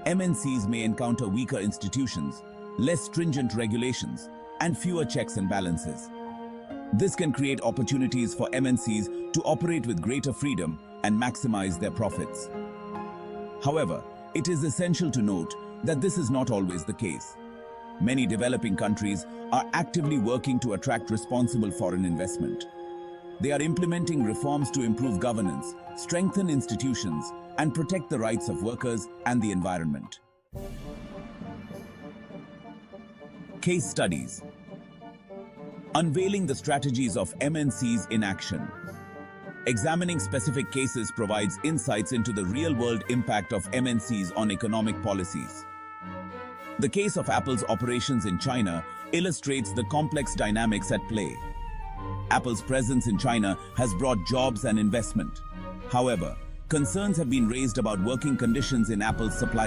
MNCs may encounter weaker institutions, less stringent regulations, and fewer checks and balances. This can create opportunities for MNCs to operate with greater freedom and maximize their profits. However, it is essential to note that this is not always the case. Many developing countries are actively working to attract responsible foreign investment. They are implementing reforms to improve governance, strengthen institutions, and protect the rights of workers and the environment. Case studies. Unveiling the strategies of MNCs in action. Examining specific cases provides insights into the real-world impact of MNCs on economic policies. The case of Apple's operations in China illustrates the complex dynamics at play. Apple's presence in China has brought jobs and investment. However, concerns have been raised about working conditions in Apple's supply